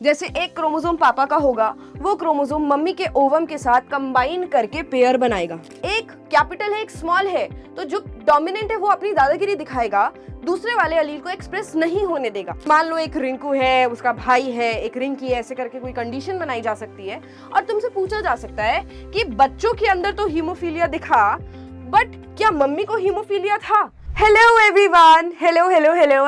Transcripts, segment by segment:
जैसे एक क्रोमोसोम पापा का होगा, वो क्रोमोसोम मम्मी के ओवम के साथ कंबाइन करके पेयर बनाएगा। एक कैपिटल है, एक स्मॉल है, तो जो डोमिनेंट है वो अपनी दादागिरी दिखाएगा, दूसरे वाले अलील को एक्सप्रेस नहीं होने देगा। मान लो एक रिंकू है, उसका भाई है, एक रिंकी है, ऐसे करके कोई कंडीशन बनाई जा सकती है और तुमसे पूछा जा सकता है कि बच्चों के अंदर तो हीमोफीलिया दिखा, बट क्या मम्मी को हीमोफीलिया था? Hello everyone, hello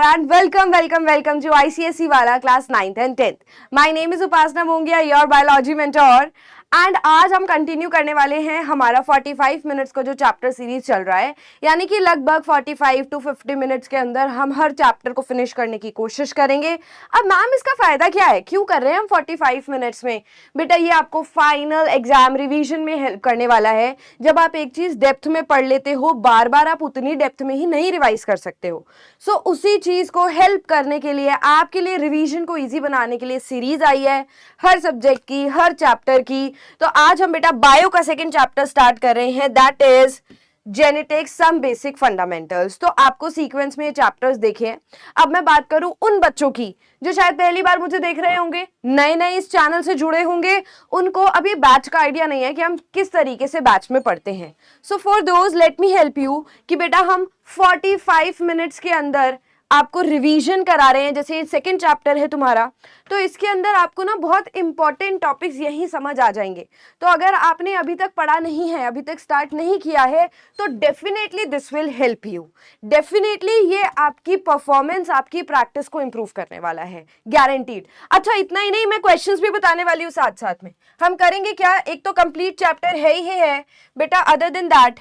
and welcome to ICSE वाला class 9th and 10th. My name is Upasna Mongia, your biology mentor. And आज हम कंटिन्यू करने वाले हैं हमारा 45 मिनट्स का जो चैप्टर सीरीज चल रहा है, यानी कि लगभग 45 to 50 मिनट्स के अंदर हम हर चैप्टर को फिनिश करने की कोशिश करेंगे। अब मैम इसका फायदा क्या है, क्यों कर रहे हैं हम 45 मिनट्स में? बेटा ये आपको फाइनल एग्जाम रिवीजन में हेल्प करने वाला है। जब आप एक चीज डेप्थ में पढ़ लेते हो, बार बार आप उतनी डेप्थ में ही नहीं रिवाइज कर सकते हो। सो उसी चीज को हेल्प करने के लिए, आपके लिए रिवीजन को ईजी बनाने के लिए सीरीज आई है हर सब्जेक्ट की, हर चैप्टर की। तो आज हम बेटा बायो का सेकंड चैप्टर स्टार्ट कर रहे हैं, that is genetics some basic fundamentals. तो आपको सीक्वेंस में ये चैप्टर्स देखे हैं। अब मैं बात करूं उन बच्चों की जो शायद पहली बार मुझे देख रहे होंगे, नए नए इस चैनल से जुड़े होंगे, उनको अभी बैच का आइडिया नहीं है कि हम किस तरीके से बैच में पढ़ते हैं। So for those let me help you कि बेटा हम 45 मिनट्स के अंदर आपको रिवीजन करा रहे हैं। जैसे ये सेकंड चैप्टर है तुम्हारा, तो इसके अंदर आपको ना बहुत इंपॉर्टेंट टॉपिक्स यही समझ आ जाएंगे। तो अगर आपने अभी तक पढ़ा नहीं है, अभी तक स्टार्ट नहीं किया है, तो definitely this will help you. Definitely ये आपकी परफॉर्मेंस, आपकी प्रैक्टिस को इंप्रूव करने वाला है, गारंटीड। अच्छा इतना ही नहीं, मैं क्वेश्चंस भी बताने वाली हूँ साथ साथ में। हम करेंगे क्या, एक तो कंप्लीट चैप्टर है ही है बेटा, अदर देन दैट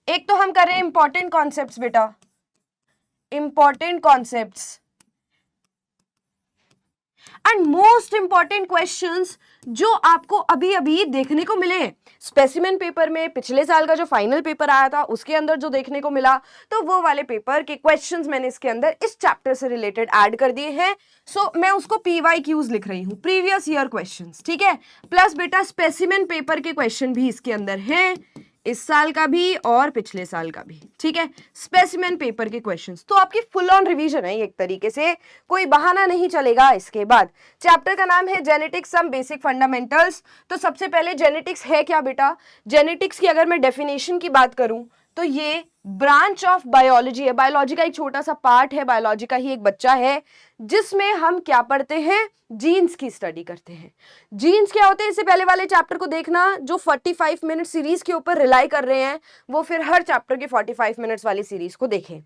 एक तो हम कर रहे हैं इंपॉर्टेंट कॉन्सेप्ट्स बेटा, important concepts and most important questions जो आपको अभी अभी देखने को मिले स्पेसिमेन पेपर में। पिछले साल का जो फाइनल पेपर आया था उसके अंदर जो देखने को मिला, तो वो वाले पेपर के क्वेश्चंस मैंने इसके अंदर इस चैप्टर से रिलेटेड ऐड कर दिए हैं। सो मैं उसको PYQs लिख रही हूं, प्रीवियस ईयर क्वेश्चंस, ठीक है। प्लस बेटा स्पेसिमेन पेपर के क्वेश्चन भी इसके अंदर हैं, इस साल का भी और पिछले साल का भी, ठीक है। स्पेसिमेन पेपर के क्वेश्चंस तो आपकी फुल ऑन रिवीजन है एक तरीके से, कोई बहाना नहीं चलेगा। इसके बाद चैप्टर का नाम है जेनेटिक्स सम बेसिक फंडामेंटल्स। तो सबसे पहले जेनेटिक्स है क्या बेटा? जेनेटिक्स की अगर मैं डेफिनेशन की बात करूं तो ये ब्रांच ऑफ बायोलॉजी है, बायोलॉजी का एक छोटा सा पार्ट है, बायोलॉजी का ही एक बच्चा है, जिसमें हम क्या पढ़ते हैं, जीन्स की स्टडी करते हैं। जीन्स क्या होते हैं, इससे पहले वाले चैप्टर को देखना, जो 45 मिनट सीरीज के ऊपर रिलाई कर रहे हैं वो फिर हर चैप्टर के 45 मिनट्स वाली सीरीज को देखें।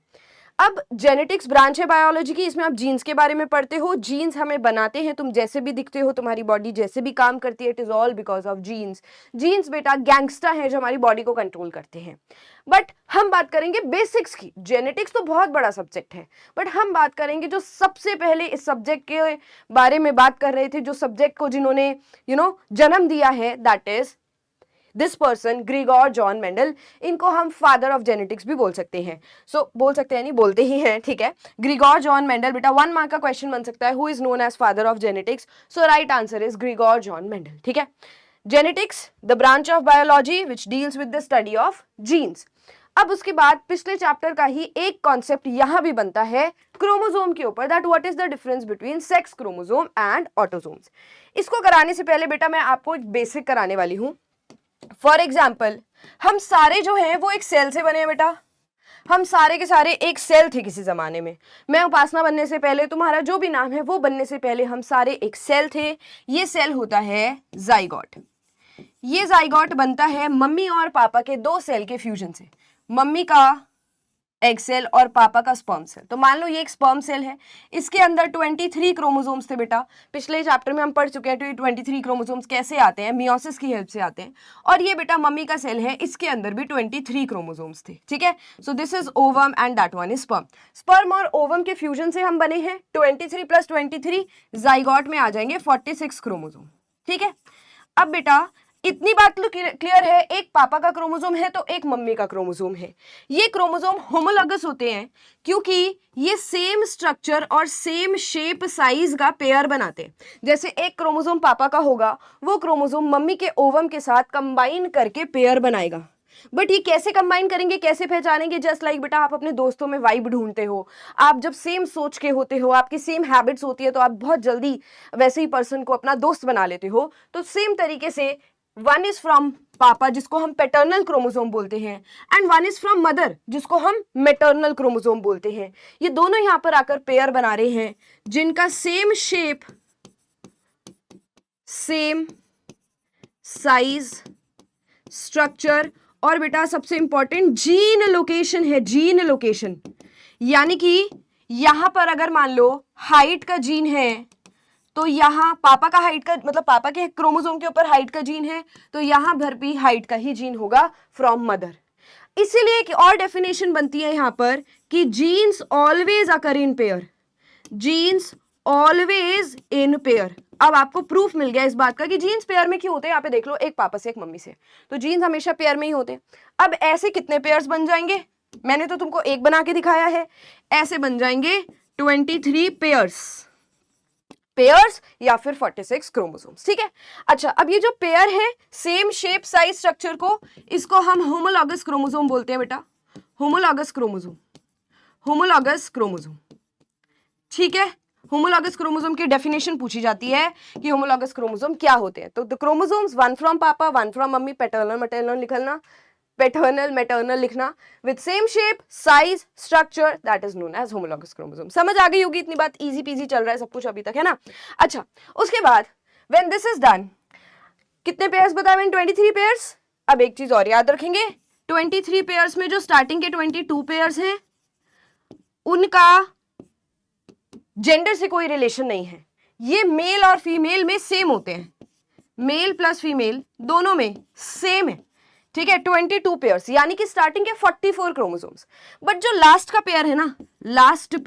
अब जेनेटिक्स ब्रांच है बायोलॉजी की, इसमें आप जीन्स के बारे में पढ़ते हो। जीन्स हमें बनाते हैं, तुम जैसे भी दिखते हो, तुम्हारी बॉडी जैसे भी काम करती है, it is all because of genes. Genes बेटा गैंगस्टर है जो हमारी बॉडी को कंट्रोल करते हैं। बट हम बात करेंगे बेसिक्स की। जेनेटिक्स तो बहुत बड़ा सब्जेक्ट है, बट हम बात करेंगे जो सबसे पहले इस सब्जेक्ट के बारे में बात कर रहे थे, जो सब्जेक्ट को जिन्होंने जन्म दिया है, that is this person Grigor John Mendel. इनको हम फादर ऑफ जेनेटिक्स भी बोल सकते हैं। बोल सकते हैं, नहीं बोलते ही हैं, ठीक है। ग्रिगोर जॉन मेंडल बेटा 1 मार्क का क्वेश्चन बन सकता है, who is known as father of genetics? So right answer is Gregor John Mendel, ठीक है। Genetics the branch of biology which deals with the study of genes. अब उसके बाद पिछले चैप्टर का ही एक कॉन्सेप्ट यहां भी बनता है क्रोमोसोम के ऊपर, that what is the difference between sex chromosome and autosomes. इसको कराने से पहले बेटा मैं आपको एक बेसिक कराने वाली हूं। फॉर एग्जाम्पल हम सारे जो हैं वो एक सेल से बने हैं बेटा, हम सारे के सारे एक सेल थे किसी जमाने में। मैं उपासना बनने से पहले, तुम्हारा जो भी नाम है वो बनने से पहले, हम सारे एक सेल थे। ये सेल होता है जाइगोट। ये जाइगोट बनता है मम्मी और पापा के दो सेल के फ्यूजन से, मम्मी का एग सेल और पापा का स्पर्म सेल। तो मान लो ये एक स्पर्म सेल है, इसके अंदर 23 क्रोमोसोम्स थे बेटा। पिछले चैप्टर में हम पढ़ चुके हैं तो ये 23 क्रोमोसोम्स कैसे आते हैं, मियोसिस की हेल्प से आते हैं। और ये बेटा मम्मी का सेल है, इसके अंदर भी 23 क्रोमोसोम्स थे, ठीक है। So this is ovum and that one is sperm. Sperm और ओवम के फ्यूजन से हम बने हैं, 23 + 23 जाइगोट में आ जाएंगे 46 क्रोमोसोम, ठीक है। अब बेटा इतनी बात तो क्लियर है, एक पापा का क्रोमोसोम है तो एक मम्मी का क्रोमोसोम है। ये क्रोमोसोम होमोलॉगस होते हैं क्योंकि ये सेम स्ट्रक्चर और सेम शेप साइज का पेयर बनाते हैं। जैसे एक क्रोमोसोम पापा का होगा, वो क्रोमोसोम मम्मी के ओवम के साथ कंबाइन करके पेयर बनाएगा। बट ये कैसे कंबाइन करेंगे, कैसे पहचानेंगे? जस्ट लाइक बेटा आप अपने दोस्तों में वाइब ढूंढते हो, आप जब सेम सोच के होते हो, आपकी सेम हैबिट्स होती है, तो आप बहुत जल्दी वैसे ही पर्सन को अपना दोस्त बना लेते हो। तो सेम तरीके से वन इज फ्रॉम पापा जिसको हम पैटर्नल क्रोमोसोम बोलते हैं, and one is from mother जिसको हम मैटर्नल क्रोमोसोम बोलते हैं। ये दोनों यहां पर आकर पेयर बना रहे हैं जिनका same shape, same size, structure और बेटा सबसे इंपॉर्टेंट जीन लोकेशन है। जीन लोकेशन यानी कि यहां पर अगर मान लो हाइट का जीन है, तो यहां पापा का हाइट का मतलब पापा के क्रोमोसोम के ऊपर हाइट का जीन है, तो यहां भर भी हाइट का ही जीन होगा फ्रॉम मदर। इसीलिए एक और डेफिनेशन बनती है यहां पर कि genes always occur in pair, genes always in pair. अब आपको प्रूफ मिल गया इस बात का कि जीन्स पेयर में क्यों होते हैं। यहाँ पे देख लो, एक पापा से एक मम्मी से, तो जीन्स हमेशा पेयर में ही होते हैं। अब ऐसे कितने पेयर्स बन जाएंगे? मैंने तो तुमको एक बना के दिखाया है, ऐसे बन जाएंगे 23 पेयर्स या फिर 46 क्रोमोसोम्स। ठीक है, अच्छा अब ये जो पेयर है सेम शेप साइज स्ट्रक्चर को, इसको हम होमोलॉगस क्रोमोसोम बोलते हैं बेटा, होमोलॉगस क्रोमोसोम, होमोलॉगस क्रोमोसोम। ठीक है, होमोलॉगस क्रोमोसोम की डेफिनेशन पूछी जाती है कि होमोलॉगस क्रोमोसोम क्या होते हैं। तो the chromosomes one from papa, one from mummy, paternal maternal लिखना, पैटर्नल मैटर्नल लिखना, with same shape size structure, that is known as homologous chromosome. समझ आ गई होगी इतनी बात, इजी पीजी चल रहा है सब कुछ अभी तक, है ना। अच्छा उसके बाद व्हेन दिस इज डन, कितने पेयर्स बताए मैंने? 23 पेयर्स। अब एक चीज और याद रखेंगे, 23 पेयर्स में जो स्टार्टिंग के 22 पेयर्स हैं उनका जेंडर से कोई रिलेशन नहीं है, ये मेल और फीमेल में सेम होते हैं, मेल प्लस फीमेल दोनों में सेम है। ठीक है, 22 पेयर्स यानी कि स्टार्टिंग के 44 क्रोमोसोम्स। बट जो लास्ट का पेयर है ना, लास्ट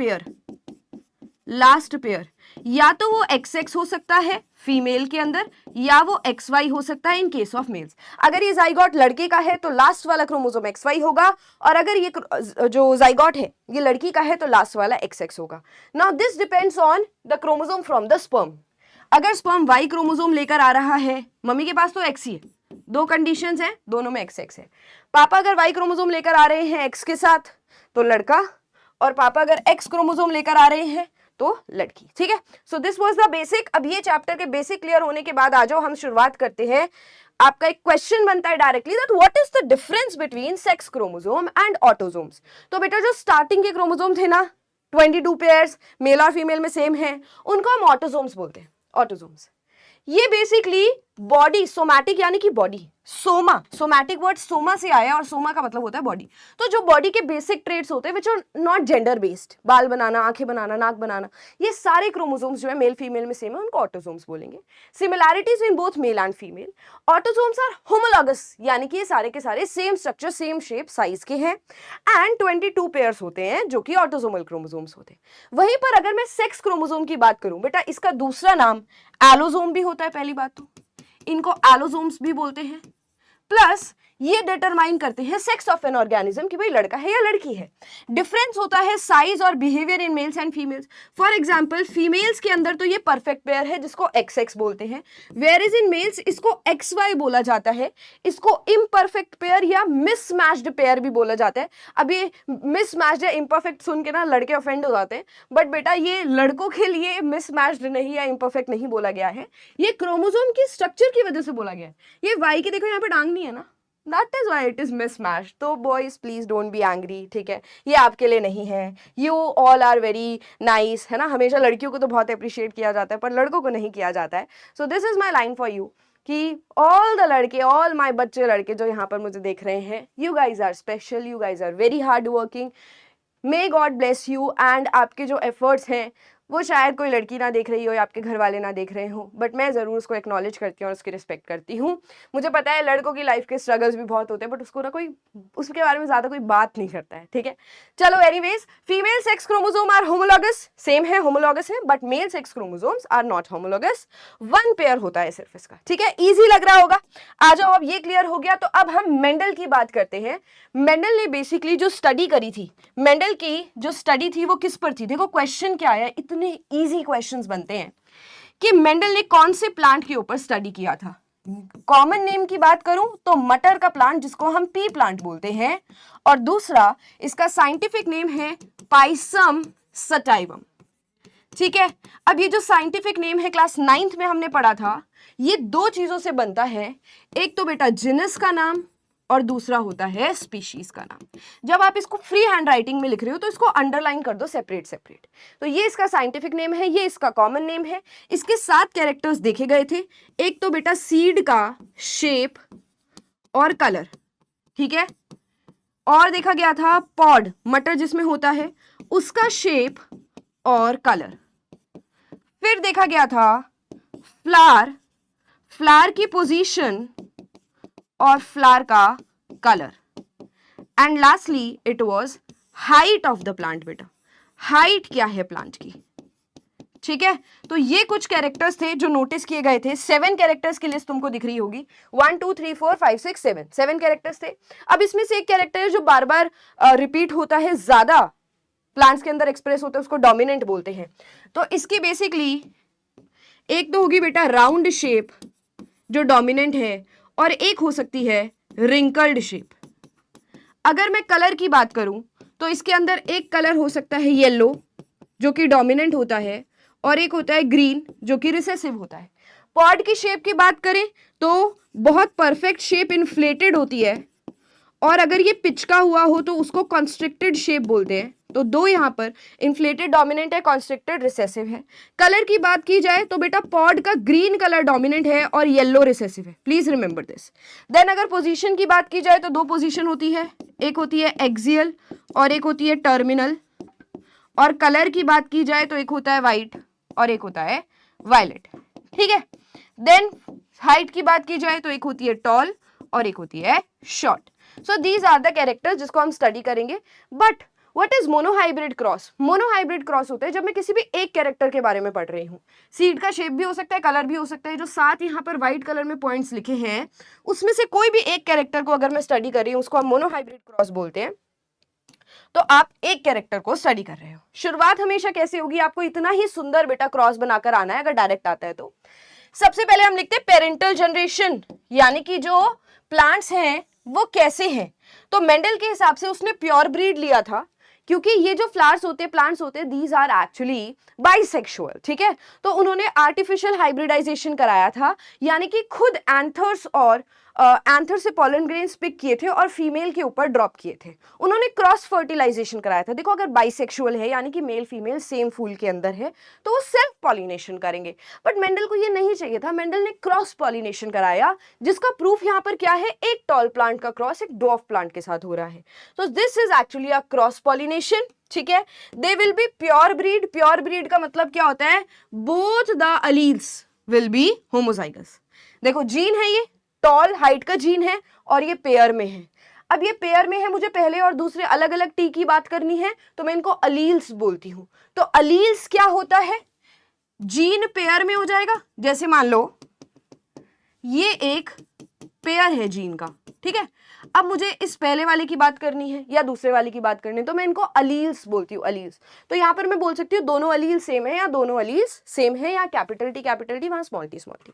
पेयर या तो वो XX हो सकता है फीमेल के अंदर, या वो XY हो सकता है इन केस ऑफ मेल्स। अगर ये जाइगोट लड़के का है तो लास्ट वाला क्रोमोसोम XY होगा, और अगर ये जो जाइगोट है ये लड़की का है तो लास्ट वाला XX होगा। Now this depends on the chromosome from the sperm. अगर स्पर्म Y क्रोमोसोम लेकर आ रहा है, मम्मी के पास तो X ही है, दो कंडीशंस हैं, दोनों में XX है। पापा अगर Y क्रोमोसोम लेकर आ रहे हैं X के साथ तो लड़का, और पापा अगर X क्रोमोसोम लेकर आ रहे हैं तो लड़की। ठीक है, so this was the basic. अब ये चैप्टर के बेसिक क्लियर होने के बाद आ जाओ हम शुरुआत करते हैं। आपका एक क्वेश्चन बनता है directly that what is the difference between sex chromosome and autosomes. तो बेटा जो स्टार्टिंग के क्रोमोसोम थे ना 22 पेयर्स मेल और फीमेल में सेम है, उनको हम ऑटोसोम्स बोलते हैं, ऑटोसोम्स। ये बेसिकली बॉडी, सोमैटिक यानी कि body, Soma, somatic word Soma से आया और सोमा का मतलब होता है बॉडी। तो जो बॉडी के बेसिक ट्रेट्स होते हैं which are not gender based, बाल बनाना, आंखें बनाना, नाक बनाना, ये सारे क्रोमोसोम्स जो है मेल फीमेल में सेम है, उनको ऑटोसोम्स बोलेंगे। Similarities in both male and female. Autosomes are homologous यानी कि ये सारे के सारे same structure, same shape, size के हैं, एंड 22 पेयर्स होते हैं जो कि ऑटोसोमल क्रोमोसोम्स होते हैं। वहीं पर अगर मैं सेक्स क्रोमोसोम की बात करूं बेटा, इसका दूसरा नाम एलोसोम भी होता है। पहली बात तो इनको एलोसोम्स भी बोलते हैं, प्लस ये डिटरमाइन करते हैं सेक्स ऑफ एन ऑर्गेनिज्म कि भाई लड़का है या लड़की है। डिफरेंस होता है साइज और behaviour in males and females. For example females के अंदर तो ये परफेक्ट पेयर है जिसको XX बोलते हैं, वेयर इज इन मेल्स इसको XY बोला जाता है। इसको इम्परफेक्ट पेयर या मिसमैच्ड पेयर भी बोला जाता है। अब ये मिसमैच्ड या इम्परफेक्ट सुन के ना लड़के ऑफेंड हो जाते हैं, बट बेटा ये लड़कों के लिए मिसमैच्ड नहीं या इम्परफेक्ट नहीं बोला गया है, ये क्रोमोसोम की स्ट्रक्चर की वजह से बोला गया है। ये वाई की देखो यहाँ पे टांग नहीं है ना, That is why it is mismatched. तो boys please don't be angry, ठीक है, ये आपके लिए नहीं है। You all are very nice, है ना। हमेशा लड़कियों को तो बहुत अप्रिशिएट किया जाता है पर लड़कों को नहीं किया जाता है। So this is my line for you कि all the लड़के, all my बच्चे लड़के जो यहाँ पर मुझे देख रहे हैं, you guys are special, you guys are very hard working. May God bless you, and आपके जो efforts हैं वो शायद कोई लड़की ना देख रही हो या आपके घर वाले ना देख रहे हो, बट मैं ज़रूर उसको एक्नॉलेज करती हूँ और उसकी रिस्पेक्ट करती हूँ। मुझे पता है लड़कों की लाइफ के स्ट्रगल्स भी बहुत होते हैं, बट उसको ना कोई उसके बारे में ज़्यादा कोई बात नहीं करता है, ठीक है। चलो anyways, female sex chromosome are homologous, same है, होमोलॉगस है, but male sex chromosomes are not homologous, one pair होता है सिर्फ इसका, ठीक है। ईजी लग रहा होगा। आ जाओ, अब ये क्लियर हो गया तो अब हम मेंडल की बात करते हैं। मेंडल ने बेसिकली जो स्टडी करी थी, मेंडल की जो स्टडी थी वो किस पर थी? देखो क्वेश्चन क्या है, इतने ईजी क्वेश्चंस बनते हैं कि मेंडल ने कौन से प्लांट के ऊपर स्टडी किया था। कॉमन नेम की बात करूं तो मटर का प्लांट जिसको हम पी प्लांट बोलते हैं, और दूसरा इसका साइंटिफिक नेम है पाइसम सटाइवम। ठीक है, अब ये जो साइंटिफिक नेम है क्लास 9th में हमने पढ़ा था, ये दो चीजों से बनता है, एक तो बेटा जिनस का नाम और दूसरा होता है स्पीशीज का नाम। जब आप इसको फ्री हैंड राइटिंग में लिख रहे हो तो इसको अंडरलाइन कर दो सेपरेट सेपरेट। तो ये इसका साइंटिफिक नेम है, ये इसका कॉमन नेम है। इसके 7 कैरेक्टर्स देखे गए थे, एक तो बेटा सीड का शेप और कलर, ठीक है, और देखा गया था पॉड मटर जिसमें होता है उसका शेप और कलर। फिर देखा गया था फ्लावर, फ्लावर की पोजीशन और फ्लावर का colour, and lastly it was height of the plant. बेटा हाइट क्या है प्लांट की, ठीक है। तो ये कुछ कैरेक्टर्स थे जो नोटिस किए गए थे। 7 कैरेक्टर्स की लिस्ट तुमको दिख रही होगी, 1 2 3 4 5 6 7 कैरेक्टर्स थे। अब इसमें से एक कैरेक्टर है जो बार बार रिपीट होता है, ज्यादा प्लांट्स के अंदर एक्सप्रेस होता है, उसको डोमिनेंट बोलते हैं। तो इसकी बेसिकली एक तो होगी बेटा राउंड शेप जो डोमिनेंट है, और एक हो सकती है रिंकल्ड शेप। अगर मैं कलर की बात करूं तो इसके अंदर एक कलर हो सकता है येलो जो कि डोमिनेंट होता है, और एक होता है ग्रीन जो कि रिसेसिव होता है। पॉड की शेप की बात करें तो बहुत परफेक्ट शेप इन्फ्लेटेड होती है, और अगर ये पिचका हुआ हो तो उसको कॉन्स्ट्रिक्टेड शेप बोलते हैं। तो दो यहाँ पर इन्फ्लेटेड डोमिनेंट है, कॉन्स्ट्रिक्टेड रिसेसिव है। कलर की बात की जाए तो बेटा पॉड का ग्रीन कलर डोमिनेंट है और येलो रिसेसिव है, प्लीज रिमेंबर दिस। देन अगर पोजीशन की बात की जाए तो दो पोजीशन होती है, एक होती है एक्सियल और एक होती है टर्मिनल। और कलर की बात की जाए तो एक होता है व्हाइट और एक होता है वायलेट, ठीक है। देन हाइट की बात की जाए तो एक होती है टॉल और एक होती है short. So these are the characters जिसको हम स्टडी करेंगे। But what is monohybrid cross? Monohybrid cross होता है जब मैं किसी भी एक कैरेक्टर के बारे में पढ़ रही हूँ। सीड का शेप भी हो सकता है, कलर भी हो सकता है। जो 7 यहाँ पर व्हाइट कलर में पॉइंट्स लिखे हैं उसमें से कोई भी एक कैरेक्टर को अगर मैं स्टडी कर रही हूँ उसको हम मोनोहाइब्रिड क्रॉस बोलते हैं। तो आप एक कैरेक्टर को स्टडी कर रहे हो। शुरुआत हमेशा कैसे होगी, आपको इतना ही सुंदर बेटा क्रॉस बनाकर आना है। अगर डायरेक्ट आता है तो सबसे पहले हम लिखते हैं पेरेंटल जनरेशन, यानी कि जो प्लांट्स हैं वो कैसे हैं। तो मेंडल के हिसाब से उसने प्योर ब्रीड लिया था, क्योंकि ये जो फ्लावर्स होते हैं, प्लांट्स होते हैं, दीज आर एक्चुअली बाइसेक्सुअल, ठीक है। तो उन्होंने आर्टिफिशियल हाइब्रिडाइजेशन कराया था, यानी कि खुद एंथर्स और एंथर से पॉलन ग्रेन्स पिक किए थे और फीमेल के ऊपर ड्रॉप किए थे। उन्होंने क्रॉस फर्टिलाइजेशन कराया था। देखो अगर बाइसेक्सुअल है यानी कि मेल फीमेल सेम फूल के अंदर है तो वो सेल्फ पॉलिनेशन करेंगे, बट मेंडल को ये नहीं चाहिए था। मेंडल ने क्रॉस पॉलिनेशन कराया, जिसका प्रूफ यहाँ पर क्या है, एक टॉल प्लांट का क्रॉस एक ड्वार्फ प्लांट के साथ हो रहा है। तो this is actually a cross pollination, ठीक है। They will be pure breed. Pure breed का मतलब क्या होता है, both the alleles will be homozygous. देखो जीन है, ये टॉल हाइट का जीन है और ये पेयर में है। अब ये पेयर में है, मुझे पहले और दूसरे अलग अलग टी की बात करनी है तो मैं इनको अलील्स बोलती हूं। तो अलील्स क्या होता है, जीन पेयर में हो जाएगा। जैसे मान लो ये एक पेयर है जीन का, ठीक है। अब मुझे इस पहले वाले की बात करनी है या दूसरे वाले की बात करनी है तो मैं इनको अलील्स बोलती हूँ, अलील्स। तो यहाँ पर मैं बोल सकती हूँ दोनों अलील सेम है या दोनों अलील्स सेम है, या कैपिटल टी वहां small T small T.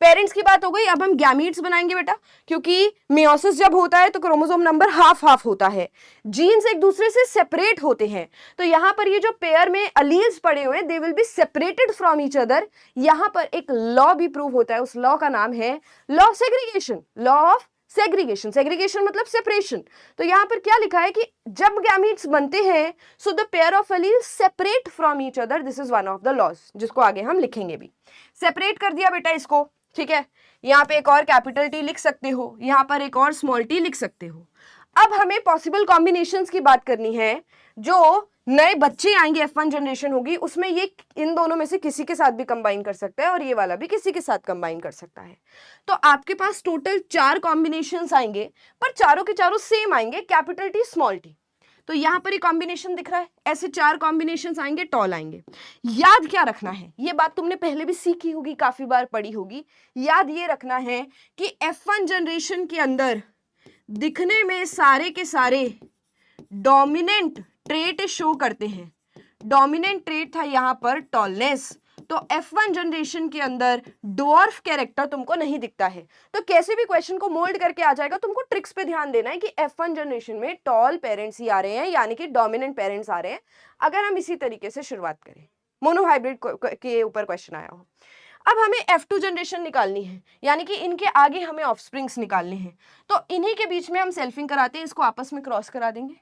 Parents की बात हो गई। अब हम गैमीट्स बनाएंगे बेटा, क्योंकि मियोसिस जब होता है तो क्रोमोसोम नंबर हाफ हाफ होता है, जीन्स एक दूसरे से सेपरेट होते हैं। तो यहाँ पर ये जो पेयर में अलील्स पड़े हुए हैं they will be separated from each other. यहाँ पर एक लॉ भी प्रूव होता है, उस लॉ का नाम है law of segregation, law of segregation. Segregation मतलब सेपरेशन। तो यहां पर क्या लिखा है कि जब गैमीट्स बनते हैं so the pair of alleles separate from each other, this is one of the laws, जिसको आगे हम लिखेंगे भी। सेपरेट कर दिया बेटा इसको, ठीक है। यहां पे एक और कैपिटल टी लिख सकते हो, यहां पर एक और स्मॉल टी लिख सकते हो। अब हमें पॉसिबल कॉम्बिनेशंस की बात करनी है। जो नए बच्चे आएंगे, F1 जनरेशन होगी, उसमें ये इन दोनों में से किसी के साथ भी कंबाइन कर सकता है और ये वाला भी किसी के साथ कंबाइन कर सकता है। तो आपके पास टोटल 4 कॉम्बिनेशंस आएंगे, पर चारों के चारों सेम आएंगे, कैपिटल टी स्मॉल टी। तो यहां पर ये कॉम्बिनेशन दिख रहा है, ऐसे 4 कॉम्बिनेशंस आएंगे, टॉल आएंगे। याद क्या रखना है, ये बात तुमने पहले भी सीखी होगी, काफी बार पढ़ी होगी। याद ये रखना है कि F1 जनरेशन के अंदर दिखने में सारे के सारे डोमिनेंट ट्रेट शो करते हैं। डोमिनेंट ट्रेट था यहाँ पर टॉलनेस, तो F1 जनरेशन के अंदर डॉर्फ कैरेक्टर तुमको नहीं दिखता है। तो कैसे भी क्वेश्चन को मोल्ड करके आ जाएगा, तुमको ट्रिक्स पे ध्यान देना है कि F1 जनरेशन में टॉल पेरेंट्स ही आ रहे हैं, यानी कि डोमिनेंट पेरेंट्स आ रहे हैं। अगर हम इसी तरीके से शुरुआत करें, मोनोहाइब्रिड के ऊपर क्वेश्चन आया हो। अब हमें F2 जनरेशन निकालनी है, यानी कि इनके आगे हमें ऑफस्प्रिंग्स निकालने हैं। तो इन्हीं के बीच में हम सेल्फिंग कराते हैं, इसको आपस में क्रॉस करा देंगे।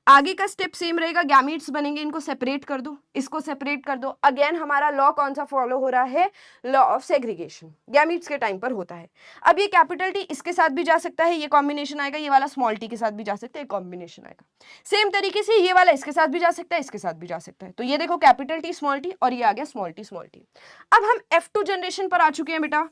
आगे का स्टेप सेम रहेगा, गैमीट्स बनेंगे, इनको सेपरेट कर दो, इसको सेपरेट कर दो। अगेन हमारा लॉ कौन सा फॉलो हो रहा है, लॉ ऑफ सेग्रीगेशन, गैमीट्स के टाइम पर होता है। अब ये कैपिटल टी इसके साथ भी जा सकता है, ये कॉम्बिनेशन आएगा, ये वाला स्मॉल टी के साथ भी जा सकता है, कॉम्बिनेशन आएगा। सेम तरीके से ये वाला इसके साथ भी जा सकता है, इसके साथ भी जा सकता है। तो ये देखो कैपिटल टी स्मॉल टी, और ये आ गया स्मॉल टी स्मॉल टी। अब हम F2 जनरेशन पर आ चुके हैं बेटा।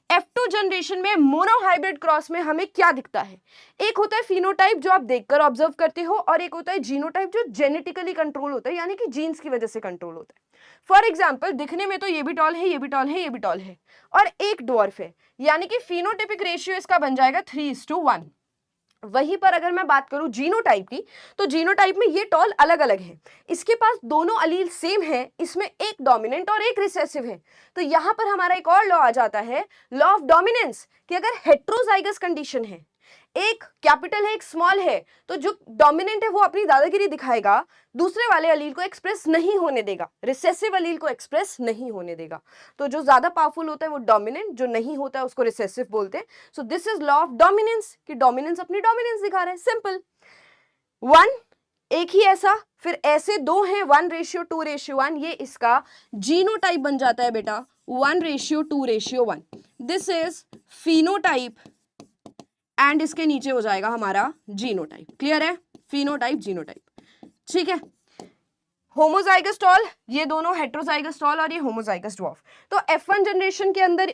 F2 जनरेशन में मोनोहाइब्रिड क्रॉस में हमें क्या दिखता है, एक होता है फिनोटाइप जो आप देखकर ऑब्जर्व करते हो, और एक होता है जीनोटाइप जो जेनेटिकली कंट्रोल होता है, यानी कि जीन्स की वजह से कंट्रोल होता है। फॉर एग्जांपल दिखने में तो ये भी टॉल है, ये भी टॉल है, ये भी टॉल है, और एक डॉर्फ है, यानी कि फिनोटाइपिक रेशियो इसका बन जाएगा 3:1। वहीं पर अगर मैं बात करूं जीनोटाइप की, तो जीनोटाइप में ये टॉल अलग अलग है, इसके पास दोनों अलील सेम है, इसमें एक डोमिनेंट और एक रिसेसिव है। तो यहां पर हमारा एक और लॉ आ जाता है, लॉ ऑफ डोमिनेंस, कि अगर हेट्रोजाइगस कंडीशन है, एक कैपिटल है एक स्मॉल है, तो जो डोमिनेंट है वो अपनी दादागिरी दिखाएगा, दूसरे वाले अलील को एक्सप्रेस नहीं होने देगा, रिसेसिव अलील को एक्सप्रेस नहीं होने देगा। तो जो ज्यादा पावरफुल होता है वो डोमिनेंट, जो नहीं होता है उसको रिसेसिव बोलते हैं। So this is law of dominance, कि डोमिनेंस अपनी डोमिनेंस दिखा रहा है, सिंपल। 1 एक ही ऐसा, फिर ऐसे दो हैं 1:2:1, ये इसका जीनोटाइप बन जाता है बेटा 1:2:1। दिस इज फिनोटाइप, एंड इसके नीचे हो जाएगा हमारा जीनोटाइप। क्लियर है, फिनोटाइप जीनोटाइप, ठीक है। होमोजाइगस टॉल, ये दोनों हेट्रोजाइगस टॉल, और ये होमोजाइगस ड्वार्फ। तो F1 जनरेशन के अंदर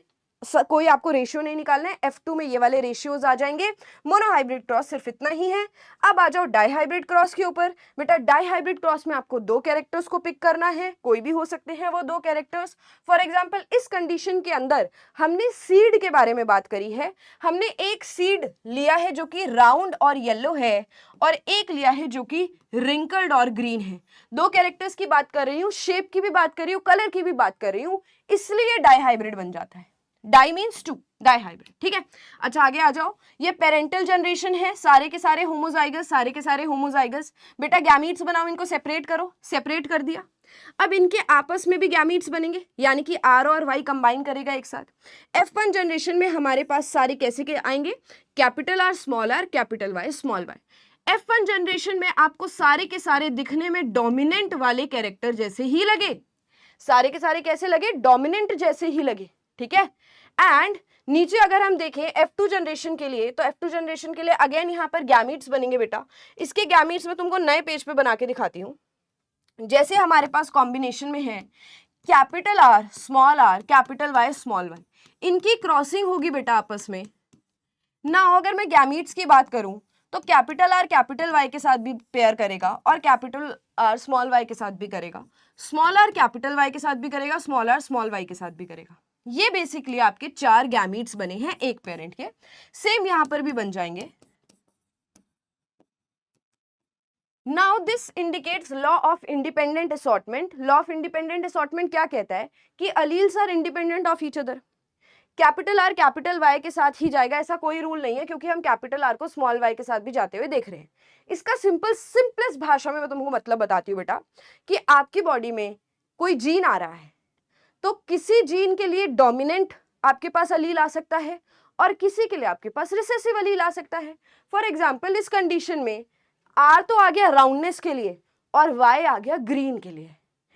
कोई आपको रेशियो नहीं निकालना है, F2 में ये वाले रेशियोज आ जाएंगे। मोनोहाइब्रिड क्रॉस सिर्फ इतना ही है। अब आ जाओ डाईहाइब्रिड क्रॉस के ऊपर। बेटा डाईहाइब्रिड क्रॉस में आपको दो कैरेक्टर्स को पिक करना है, कोई भी हो सकते हैं वो दो कैरेक्टर्स। फॉर एग्जांपल इस कंडीशन के अंदर हमने सीड के बारे में बात करी है, हमने एक सीड लिया है जो कि राउंड और येलो है, और एक लिया है जो कि रिंकल्ड और ग्रीन है। दो कैरेक्टर्स की बात कर रही हूँ, शेप की भी बात कर रही हूँ, कलर की भी बात कर रही हूँ, इसलिए डाईहाइब्रिड बन जाता है। डाई मीन्स 2, डाईहाइब्रिड, ठीक है। अच्छा आगे आ जाओ, ये पेरेंटल जनरेशन है, सारे के सारे होमोजाइगस, सारे के सारे होमोजाइगस। बेटा गैमीट्स बनाओ, इनको सेपरेट करो, सेपरेट कर दिया। अब इनके आपस में भी गैमीट्स बनेंगे, यानी कि R और Y कंबाइन करेगा एक साथ। F1 जनरेशन में हमारे पास सारे कैसे के आएंगे, capital R small r, capital Y small y। F1 generation में आपको सारे के सारे दिखने में डोमिनेंट वाले कैरेक्टर जैसे ही लगे, सारे के सारे कैसे लगे, डोमिनेंट जैसे ही लगे, ठीक है। एंड नीचे अगर हम देखें F2 जनरेशन के लिए, तो F2 जनरेशन के लिए अगेन यहाँ पर गैमीट्स बनेंगे बेटा। इसके गैमीट्स में तुमको नए पेज पे बना के दिखाती हूँ। जैसे हमारे पास कॉम्बिनेशन में है capital R small r, capital Y small y, इनकी क्रॉसिंग होगी बेटा आपस में ना। अगर मैं गैमीट्स की बात करूं तो कैपिटल R कैपिटल Y के साथ भी पेयर करेगा, और कैपिटल R स्मॉल y के साथ भी करेगा, स्मॉल r कैपिटल Y के साथ भी करेगा, स्मॉल r स्मॉल y के साथ भी करेगा। ये बेसिकली आपके 4 गैमीट्स बने हैं एक पेरेंट के। सेम यहां पर भी बन जाएंगे। Now this indicates law of independent assortment. Law of independent assortment क्या कहता है कि alleles are independent of each other. Capital R capital Y के साथ ही जाएगा, ऐसा कोई रूल नहीं है, क्योंकि हम कैपिटल R को स्मॉल y के साथ भी जाते हुए देख रहे हैं। इसका सिंपलेस्ट भाषा में मैं तुमको मतलब बताती हूँ बेटा, कि आपकी बॉडी में कोई जीन आ रहा है, तो किसी जीन के लिए डोमिनेंट आपके पास अलील आ सकता है, और किसी के लिए आपके पास रिसेसिव अलील आ सकता है। फॉर एग्जाम्पल इस कंडीशन में R तो आ गया राउंडनेस के लिए, और Y आ गया ग्रीन के लिए,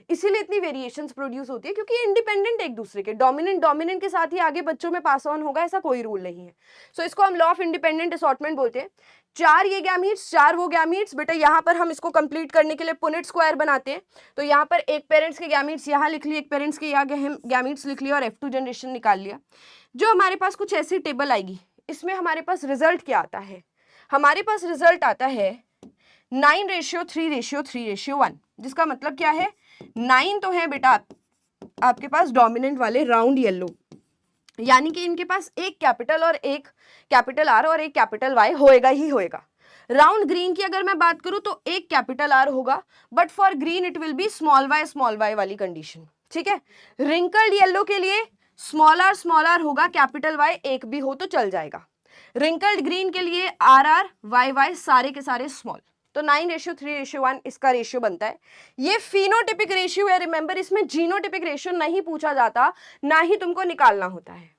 इसीलिए इतनी वेरिएशंस प्रोड्यूस होती है, क्योंकि इंडिपेंडेंट एक दूसरे के, डोमिनेंट के साथ ही आगे बच्चों में पास ऑन होगा, ऐसा कोई रूल नहीं है। सो इसको हम लॉ ऑफ इंडिपेंडेंट असॉर्टमेंट बोलते हैं। 4 ये गैमीट्स, 4 वो गैमीट्स। बेटा यहाँ पर हम इसको कंप्लीट करने के लिए पुनेट स्क्वायर बनाते हैं, तो यहाँ पर एक पेरेंट्स के गैमीट्स यहाँ लिख लिए, एक पेरेंट्स के यहाँ गैमीट्स लिख लिया, और F2 जनरेशन निकाल लिया। जो हमारे पास कुछ ऐसी टेबल आएगी, इसमें हमारे पास रिजल्ट क्या आता है, हमारे पास रिजल्ट आता है 9:3:3:1, जिसका मतलब क्या है, 9 तो है बेटा आपके पास डोमिनेंट वाले राउंड येलो, यानी कि इनके पास एक कैपिटल और एक कैपिटल R और एक कैपिटल Y होएगा ही होएगा। राउंड ग्रीन की अगर मैं बात करूं तो एक कैपिटल R होगा, but for green it will be small y वाली कंडीशन, ठीक है। रिंकल्ड येलो के लिए स्मॉलर होगा, कैपिटल वाई एक भी हो तो चल जाएगा। रिंकल्ड ग्रीन के लिए RR YY सारे के सारे स्मॉल। तो 9:3:1 इसका रेशियो बनता है। ये फिनोटिपिक रेशियो है, रिमेंबर इसमें जीनोटिपिक रेशियो नहीं पूछा जाता, ना ही तुमको निकालना होता है।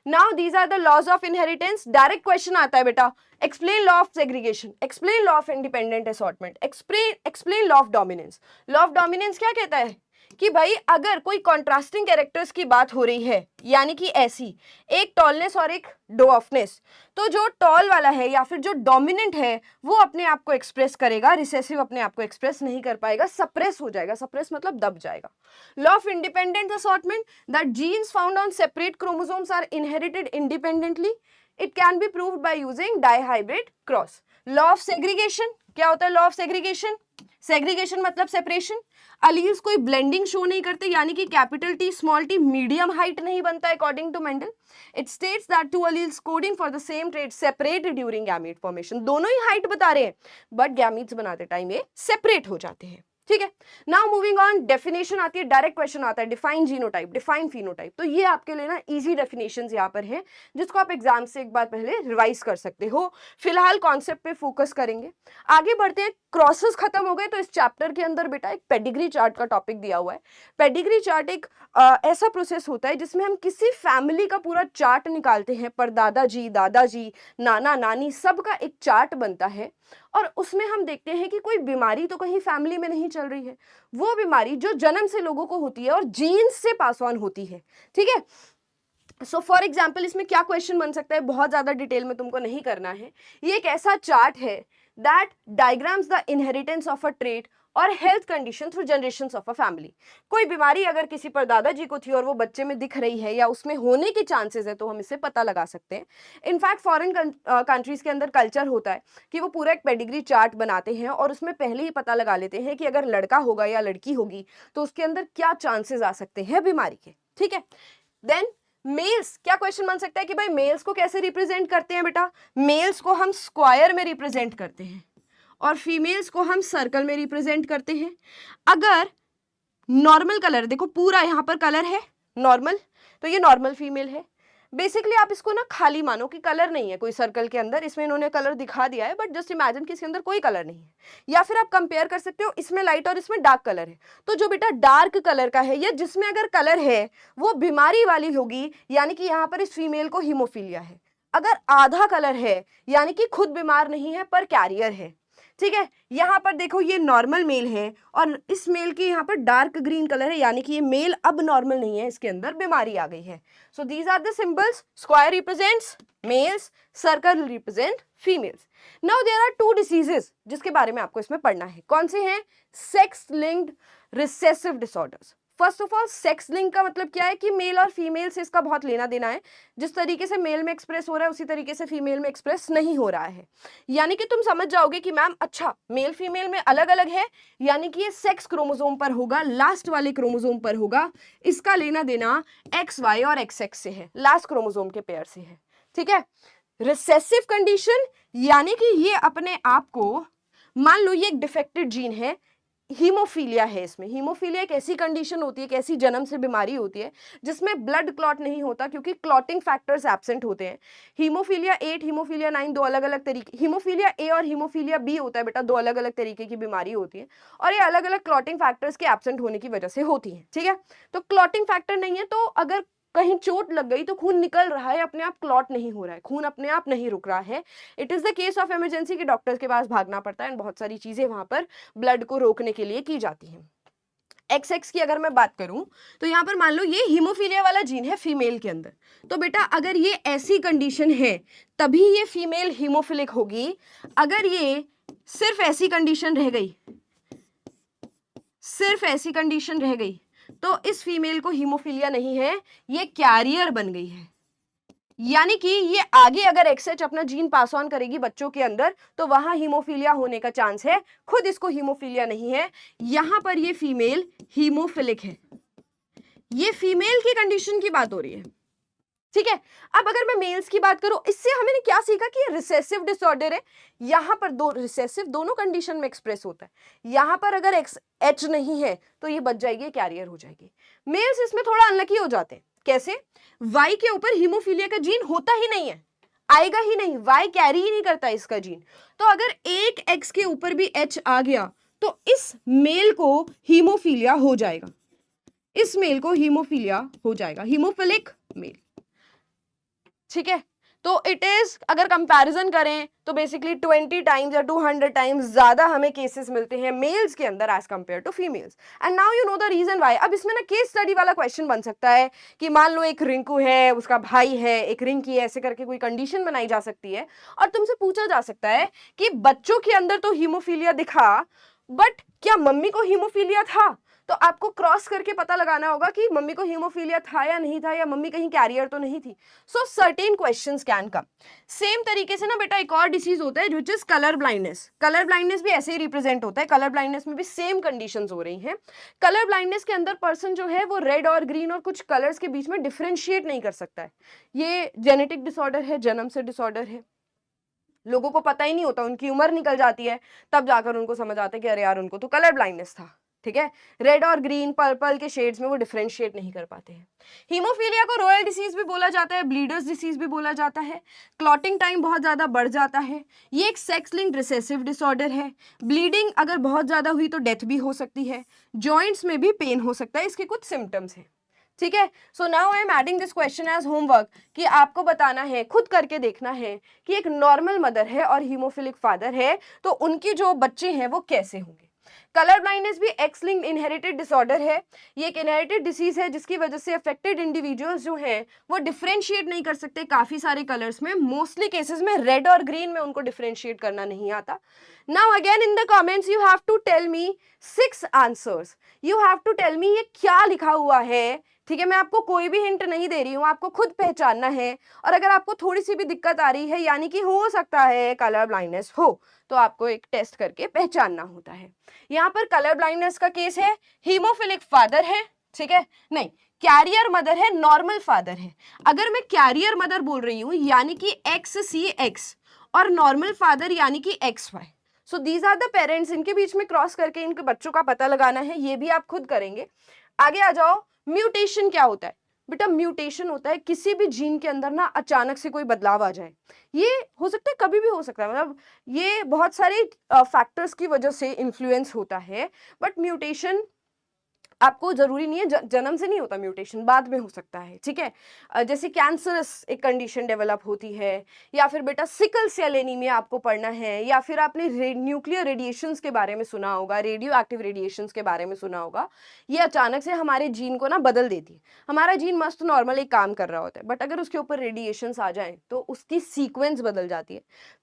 Now these are the laws of inheritance. Direct question आता है बेटा, explain law of segregation, explain law of independent assortment, explain law of dominance. Law of dominance क्या कहता है कि भाई अगर कोई कॉन्ट्रास्टिंग कैरेक्टर्स की बात हो रही है, यानी कि ऐसी एक टॉलनेस और एक डोअफनेस, तो जो टॉल वाला है या फिर जो डोमिनेंट है वो अपने आप को एक्सप्रेस करेगा, रिसेसिव अपने आप को एक्सप्रेस नहीं कर पाएगा, सप्रेस हो जाएगा। सप्रेस मतलब दब जाएगा। Law of independent assortment, that genes found on separate chromosomes are inherited independently, it can be proved by using dihybrid cross. Law of segregation, क्या होता है लॉ ऑफ सेग्रीगेशन? सेग्रीगेशन मतलब सेपरेशन। अलील्स कोई blending show नहीं करते, यानी कि capital T small T medium height नहीं बनता according to Mendel. It states that two alleles coding for the same trait separate during gamete formation. दोनों ही height बता रहे हैं बट गैमीट्स बनाते टाइम ये सेपरेट हो जाते हैं। ठीक है। नाउ मूविंग ऑन, डेफिनेशन आती है, डायरेक्ट क्वेश्चन आता है, डिफाइन जीनोटाइप, डिफाइन फिनोटाइप। तो ये आपके लिए ना इजी डेफिनेशंस यहाँ पर है, जिसको आप एग्जाम से एक बार पहले रिवाइज कर सकते हो। फिलहाल कॉन्सेप्ट पे फोकस करेंगे, आगे बढ़ते हैं। क्रॉसेस खत्म हो गए तो इस चैप्टर के अंदर बेटा एक पेडिग्री चार्ट का टॉपिक दिया हुआ है। पेडिग्री चार्ट एक ऐसा प्रोसेस होता है जिसमें हम किसी फैमिली का पूरा चार्ट निकालते हैं, पर दादाजी, दादाजी, नाना, नानी सबका एक चार्ट बनता है, और उसमें हम देखते हैं कि कोई बीमारी तो कहीं फैमिली में नहीं चल रही है, वो बीमारी जो जन्म से लोगों को होती है और जीन्स से पास ऑन होती है। ठीक है। सो फॉर एग्जाम्पल इसमें क्या क्वेश्चन बन सकता है, बहुत ज्यादा डिटेल में तुमको नहीं करना है। ये एक ऐसा चार्ट है that diagrams the inheritance of a trait और health condition through generations of a family. कोई बीमारी अगर किसी पर दादाजी को थी और वो बच्चे में दिख रही है या उसमें होने के चांसेस है, तो हम इसे पता लगा सकते हैं। इनफैक्ट फॉरेन कंट्रीज के अंदर कल्चर होता है कि वो पूरा एक पेडिग्री चार्ट बनाते हैं और उसमें पहले ही पता लगा लेते हैं कि अगर लड़का होगा या लड़की होगी तो उसके अंदर क्या चांसेस आ सकते हैं बीमारी के। ठीक है। देन मेल्स, क्या क्वेश्चन बन सकता है कि भाई मेल्स को कैसे रिप्रेजेंट करते हैं बेटा? मेल्स को हम स्क्वायर में रिप्रेजेंट करते हैं और फीमेल्स को हम सर्कल में रिप्रेजेंट करते हैं। अगर नॉर्मल कलर, देखो पूरा यहाँ पर कलर है नॉर्मल, तो ये नॉर्मल फीमेल है। बेसिकली आप इसको ना खाली मानो कि कलर नहीं है कोई सर्कल के अंदर, इसमें इन्होंने कलर दिखा दिया है, बट जस्ट इमेजिन कि इसके अंदर कोई कलर नहीं है। या फिर आप कंपेयर कर सकते हो, इसमें लाइट और इसमें डार्क कलर है, तो जो बेटा डार्क कलर का है या जिसमें अगर कलर है वो बीमारी वाली होगी, यानी कि यहाँ पर इस फीमेल को हीमोफीलिया है। अगर आधा कलर है यानी कि खुद बीमार नहीं है पर कैरियर है। ठीक है। यहाँ पर देखो ये नॉर्मल मेल है और इस मेल की यहाँ पर डार्क ग्रीन कलर है, यानी कि ये मेल अब नॉर्मल नहीं है, इसके अंदर बीमारी आ गई है। So these are the symbols, square represents males, circle represent females. Now there are 2 diseases जिसके बारे में आपको इसमें पढ़ना है। कौन से हैं? Sex linked recessive disorders. First of all sex link का मतलब क्या है कि मेल और फीमेल से इसका बहुत लेना देना है। जिस तरीके से मेल में एक्सप्रेस हो रहा है उसी तरीके से फीमेल में एक्सप्रेस नहीं हो रहा है, यानी कि तुम समझ जाओगे कि मैम अच्छा मेल फीमेल में अलग अलग है, यानी कि ये सेक्स क्रोमोसोम पर होगा, लास्ट वाले क्रोमोसोम पर होगा। इसका लेना देना XY और XX से है, लास्ट क्रोमोसोम के पेयर से है। ठीक है। रिसेसिव कंडीशन यानी कि ये अपने आप को, मान लो ये एक डिफेक्टेड जीन है, हीमोफीलिया है। इसमें हीमोफीलिया एक ऐसी कंडीशन होती है, एक ऐसी जन्म से बीमारी होती है जिसमें ब्लड क्लॉट नहीं होता क्योंकि क्लॉटिंग फैक्टर्स एब्सेंट होते हैं। हीमोफीलिया 8, हीमोफीलिया 9 दो अलग अलग तरीके, हीमोफीलिया ए और हीमोफीलिया बी होता है बेटा, दो अलग अलग तरीके की बीमारी होती है और ये अलग अलग क्लॉटिंग फैक्टर्स के एब्सेंट होने की वजह से होती है। ठीक है। तो क्लॉटिंग फैक्टर नहीं है तो अगर कहीं चोट लग गई तो खून निकल रहा है, अपने आप क्लॉट नहीं हो रहा है, खून अपने आप नहीं रुक रहा है। It is the case of emergency कि डॉक्टर के पास भागना पड़ता है एंड बहुत सारी चीजें वहां पर ब्लड को रोकने के लिए की जाती हैं। XX की अगर मैं बात करूं तो यहाँ पर मान लो ये हीमोफीलिया वाला जीन है फीमेल के अंदर, तो बेटा अगर ये ऐसी कंडीशन है तभी ये फीमेल हीमोफिलिक होगी। अगर ये सिर्फ ऐसी कंडीशन रह गई, सिर्फ ऐसी कंडीशन रह गई तो इस फीमेल को हीमोफीलिया नहीं है, ये कैरियर बन गई है। यानी कि ये आगे अगर XX अपना जीन पास ऑन करेगी बच्चों के अंदर तो वहां हीमोफीलिया होने का चांस है, खुद इसको हीमोफीलिया नहीं है। यहां पर ये फीमेल हीमोफिलिक है। ये फीमेल की कंडीशन की बात हो रही है। ठीक है। अब अगर मैं मेल्स की बात करूं, इससे हमने क्या सीखा कि ये रिसेसिव डिसऑर्डर है। यहां पर दो रिसेसिव दोनों कंडीशन में एक्सप्रेस होता है। यहां पर अगर एक्स एच नहीं है तो ये बच जाएगी, कैरियर हो जाएगी। मेल्स इसमें थोड़ा अनलकी हो जाते हैं। कैसे? वाई के ऊपर हीमोफीलिया का जीन होता ही नहीं है, आएगा ही नहीं, वाई कैरी ही नहीं करता इसका जीन। तो अगर एक एक्स के ऊपर भी एच आ गया तो इस मेल को हीमोफीलिया हो जाएगा, इस मेल को हीमोफीलिया हो जाएगा, हीमोफिलिक मेल। ठीक है। तो इट इज, अगर कंपैरिजन करें तो बेसिकली 20 टाइम्स या 200 टाइम्स ज्यादा हमें केसेस मिलते हैं मेल्स के अंदर as compared to females. And now you know the reason why. अब इसमें ना केस स्टडी वाला क्वेश्चन बन सकता है कि मान लो एक रिंकू है, उसका भाई है, एक रिंकी है, ऐसे करके कोई कंडीशन बनाई जा सकती है और तुमसे पूछा जा सकता है कि बच्चों के अंदर तो हीमोफीलिया दिखा, बट क्या मम्मी को हीमोफीलिया था? तो आपको क्रॉस करके पता लगाना होगा कि मम्मी को हीमोफीलिया था या नहीं था, या मम्मी कहीं कैरियर तो नहीं थी। सो certain questions can come. Same तरीके से ना बेटा एक और डिसीज होता है which is colour blindness. Colour blindness भी ऐसे ही रिप्रेजेंट होता है। कलर ब्लाइंडनेस में भी सेम कंडीशंस हो रही हैं। कलर ब्लाइंडनेस के अंदर पर्सन जो है वो रेड और ग्रीन और कुछ कलर्स के बीच में डिफरेंशिएट नहीं कर सकता है। ये जेनेटिक डिसऑर्डर है, जन्म से डिसऑर्डर है। लोगों को पता ही नहीं होता, उनकी उम्र निकल जाती है तब जाकर उनको समझ आता है कि अरे यार उनको तो कलर ब्लाइंडनेस था। ठीक है। रेड और ग्रीन पर्पल के शेड्स में वो डिफरेंशिएट नहीं कर पाते हैं। हीमोफीलिया को रॉयल डिसीज भी बोला जाता है, ब्लीडर्स डिसीज भी बोला जाता है। क्लॉटिंग टाइम बहुत ज्यादा बढ़ जाता है। ये एक सेक्स लिंक्ड रिसेसिव डिसऑर्डर है। ब्लीडिंग अगर बहुत ज्यादा हुई तो डेथ भी हो सकती है। जॉइंट्स में भी पेन हो सकता है। इसके कुछ सिम्टम्स हैं। ठीक है। So now I am adding this question as homework कि आपको बताना है, खुद करके देखना है कि एक नॉर्मल मदर है और हीमोफिलिक फादर है तो उनके जो बच्चे हैं वो कैसे होंगे। कलर ब्लाइंडनेस भी एक्स लिंक्ड इनहेरिटेड डिसऑर्डर है। ये एक इनहेरिटेड डिसीज है जिसकी वजह से अफेक्टेड इंडिविजुअल्स जो हैं वो डिफरेंशिएट नहीं कर सकते काफी सारे कलर्स में। मोस्टली केसेस में रेड और ग्रीन में उनको डिफरेंशिएट करना नहीं आता। Now again in the comments you have to tell me 6 answers. You have to tell me ये क्या लिखा हुआ है। ठीक है, मैं आपको कोई भी हिंट नहीं दे रही हूँ, आपको खुद पहचानना है। और अगर आपको थोड़ी सी भी दिक्कत आ रही है, यानी कि हो सकता है कलर ब्लाइंडनेस हो, तो आपको एक टेस्ट करके पहचानना होता है। यहाँ पर कलर ब्लाइंडनेस का केस है, हीमोफिलिक फादर है, ठीक है, नहीं कैरियर मदर है, नॉर्मल फादर है। अगर मैं कैरियर मदर बोल रही हूँ यानी कि XCX और नॉर्मल फादर यानी कि XY, so these are the parents. इनके बीच में क्रॉस करके इनके बच्चों का पता लगाना है, ये भी आप खुद करेंगे। आगे आ जाओ। म्यूटेशन क्या होता है बेटा? म्यूटेशन होता है किसी भी जीन के अंदर ना अचानक से कोई बदलाव आ जाए। ये हो सकता है, कभी भी हो सकता है, मतलब ये बहुत सारे फैक्टर्स की वजह से इन्फ्लुएंस होता है। बट म्यूटेशन आपको जरूरी नहीं है, जन्म से नहीं होता, म्यूटेशन बाद में हो सकता है। ठीक है। जैसे कैंसरस एक कंडीशन डेवलप होती है, या फिर बेटा सिकल सेल एनीमिया आपको पढ़ना है, या फिर आपने न्यूक्लियर रेडिएशंस के बारे में सुना होगा, रेडियो एक्टिव रेडिएशंस के बारे में सुना होगा। ये अचानक से हमारे जीन को ना बदल देती है। हमारा जीन मस्त नॉर्मल एक काम कर रहा होता है, बट अगर उसके ऊपर रेडिएशंस आ जाए तो उसकी सीक्वेंस बदल जाती है।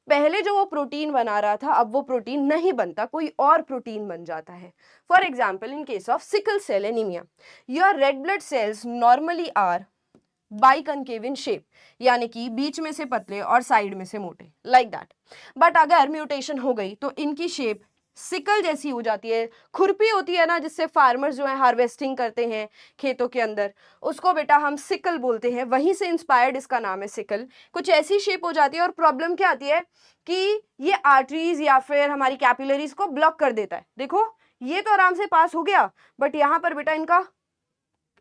पहले जो वो प्रोटीन बना रहा था अब वो प्रोटीन नहीं बनता, कोई और प्रोटीन बन जाता है। For example in case of sickle cell anaemia, your red blood cells normally are biconcave in shape, यानी कि बीच में से पतले और साइड में से मोटे, लाइक दैट। बट अगर म्यूटेशन हो गई तो इनकी शेप सिकल जैसी हो जाती है। खुरपी होती है ना जिससे फार्मर्स जो है हार्वेस्टिंग करते हैं खेतों के अंदर, उसको बेटा हम सिकल बोलते हैं, वहीं से इंस्पायर्ड इसका नाम है सिकल। कुछ ऐसी शेप हो जाती है और प्रॉब्लम क्या आती है कि ये आर्टरीज या फिर हमारी कैपिलरीज को ब्लॉक कर देता है। देखो ये तो आराम से पास हो गया, बट यहाँ पर बेटा इनका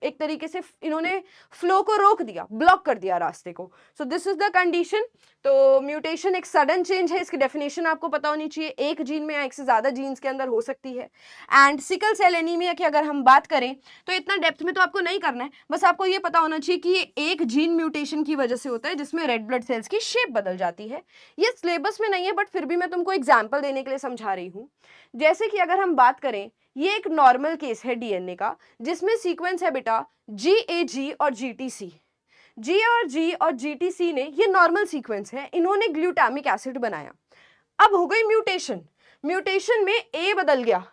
एक तरीके से इन्होंने फ्लो को रोक दिया, ब्लॉक कर दिया रास्ते को। So this is the condition. तो म्यूटेशन एक सडन चेंज है, इसकी डेफिनेशन आपको पता होनी चाहिए। एक जीन में या एक से ज्यादा जीन्स के अंदर हो सकती है। एंड सिकल सेल एनीमिया की अगर हम बात करें तो इतना डेप्थ में तो आपको नहीं करना है, बस आपको ये पता होना चाहिए कि ये एक जीन म्यूटेशन की वजह से होता है जिसमें रेड ब्लड सेल्स की शेप बदल जाती है। ये सिलेबस में नहीं है, बट फिर भी मैं तुमको एग्जाम्पल देने के लिए समझा रही हूँ। जैसे कि अगर हम बात करें, ये एक नॉर्मल केस है डीएनए का, जिसमें सीक्वेंस है बेटा GAG और GTC। G और G और GTC ने, ये नॉर्मल सीक्वेंस है, इन्होंने ग्लूटामिक एसिड बनाया। अब हो गई म्यूटेशन, म्यूटेशन में A बदल गया,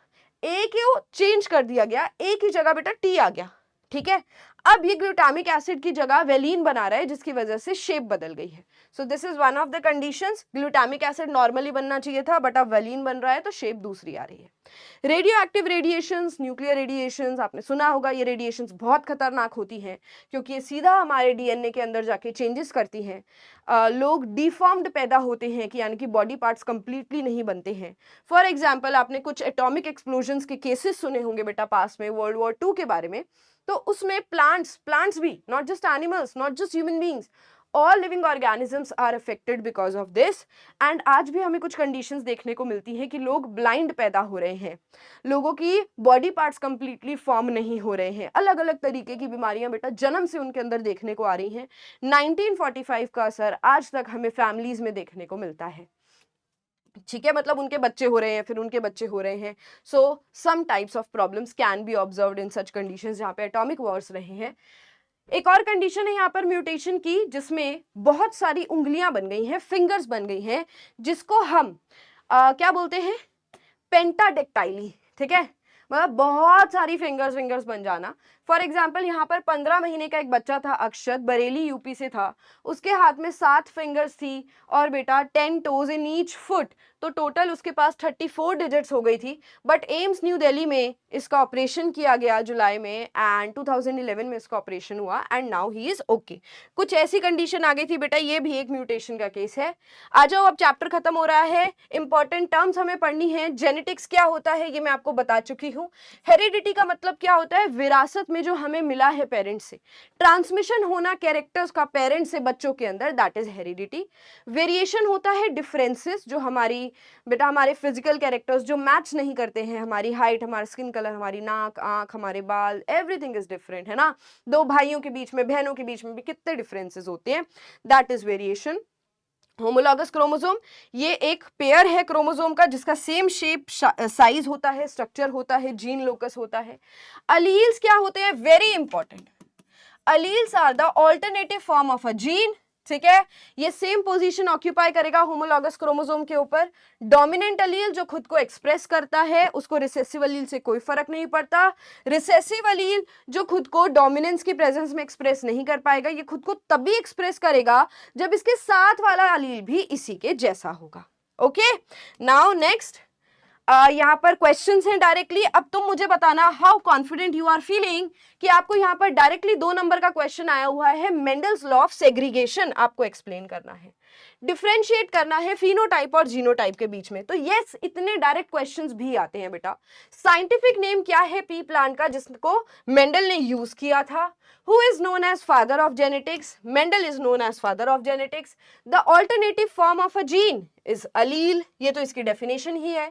A को चेंज कर दिया गया, A की जगह बेटा T आ गया। ठीक है। अब ये ग्लूटामिक एसिड की जगह वेलिन बना रहा है, जिसकी वजह से शेप बदल गई है। So this is one of the conditions. Glutamic acid normally बनना चाहिए था, बट अब वेलिन बन रहा है तो शेप दूसरी आ रही है। Radio active radiations, nuclear radiations, आपने सुना होगा ये रेडिएशंस बहुत खतरनाक होती हैं, क्योंकि ये सीधा हमारे डीएनए के अंदर जाके चेंजेस करती हैं। लोग डिफॉर्म्ड पैदा होते हैं, कि यानी कि बॉडी पार्ट्स कंप्लीटली नहीं बनते हैं। फॉर एग्जाम्पल, आपने कुछ एटॉमिक एक्सप्लोजन्स के केसेस सुने होंगे बेटा पास में, वर्ल्ड वॉर 2 के बारे में। तो उसमें प्लांट्स भी, not just animals, not just human beings, all living organisms are affected because of this। and आज भी हमें कुछ कंडीशंस देखने को मिलती हैं कि लोग ब्लाइंड पैदा हो रहे हैं, लोगों की बॉडी पार्ट्स कंप्लीटली फॉर्म नहीं हो रहे हैं, अलग अलग तरीके की बीमारियां बेटा जन्म से उनके अंदर देखने को आ रही हैं। 1945 का असर आज तक हमें फैमिलीज में देखने को मिलता है। ठीक है, मतलब उनके बच्चे हो रहे हैं, फिर उनके बच्चे हो रहे हैं। So some types of problems can be observed in such conditions जहाँ पे एटॉमिक वॉर्स रहे हैं। एक और कंडीशन है यहाँ पर म्यूटेशन की, जिसमें बहुत सारी उंगलियां बन गई हैं, फिंगर्स बन गई हैं, जिसको हम क्या बोलते हैं, पेंटाडेक्टाइली। ठीक है, मतलब बहुत सारी फिंगर्स बन जाना। फॉर एग्जाम्पल, यहाँ पर 15 महीने का एक बच्चा था, अक्षत, बरेली यूपी से था। उसके हाथ में 7 फिंगर्स थी और बेटा 10 टोज इन ईच फुट, तो टोटल उसके पास 34 डिजिट्स हो गई थी। बट एम्स न्यू दिल्ली में इसका ऑपरेशन किया गया जुलाई में, एंड 2011 में इसका ऑपरेशन हुआ, and now he is okay. कुछ ऐसी कंडीशन आ गई थी बेटा, ये भी एक म्यूटेशन का केस है। आ जाओ, अब चैप्टर खत्म हो रहा है। इंपॉर्टेंट टर्म्स हमें पढ़नी है। जेनेटिक्स क्या होता है ये मैं आपको बता चुकी हूँ। हेरिडिटी का मतलब क्या होता है, विरासत में जो हमें मिला है पेरेंट्स से, ट्रांसमिशन होना कैरेक्टर्स का पेरेंट्स से बच्चों के अंदर, दैट इज हेरिडिटी। वेरिएशन होता है डिफरेंसेस, जो हमारी बेटा हमारे फिजिकल कैरेक्टर्स जो मैच नहीं करते हैं, हमारी हाइट, हमारा स्किन कलर, हमारी नाक, आंख, हमारे बाल, एवरीथिंग इज डिफरेंट, है ना। दो भाइयों के बीच में, बहनों के बीच में भी कितने डिफरेंसेस होते हैं, that is variation. Homologous chromosome, ये एक पेयर है क्रोमोसोम का, जिसका सेम शेप, साइज होता है, स्ट्रक्चर होता है, जीन लोकस होता है। अलील्स क्या होते हैं, very important. Alleles are the alternative form of a gene. ठीक है, ये सेम पोजीशन ऑक्यूपाई करेगा होमोलॉगस क्रोमोसोम के ऊपर। डोमिनेंट अलील जो खुद को एक्सप्रेस करता है, उसको रिसेसिव अलील से कोई फर्क नहीं पड़ता। रिसेसिव अलील जो खुद को डोमिनेंस की प्रेजेंस में एक्सप्रेस नहीं कर पाएगा, ये खुद को तभी एक्सप्रेस करेगा जब इसके साथ वाला अलील भी इसी के जैसा होगा। ओके, नाउ नेक्स्ट, यहाँ पर क्वेश्चंस हैं डायरेक्टली। अब तुम मुझे बताना how confident you are feeling कि आपको यहाँ पर डायरेक्टली 2 नंबर का क्वेश्चन आया हुआ है। मेंडल्स लॉ ऑफ सेग्रीगेशन आपको एक्सप्लेन करना है, डिफरेंशिएट करना है फिनोटाइप और जीनोटाइप के बीच में। तो यस, इतने डायरेक्ट क्वेश्चंस भी आते हैं बेटा। साइंटिफिक नेम क्या है पी प्लांट का, जिसको मेंडल ने यूज किया था? Who is known as father of genetics? Mendel is known as father of genetics. The alternative form of a gene is allele. ये तो इसकी डेफिनेशन ही है।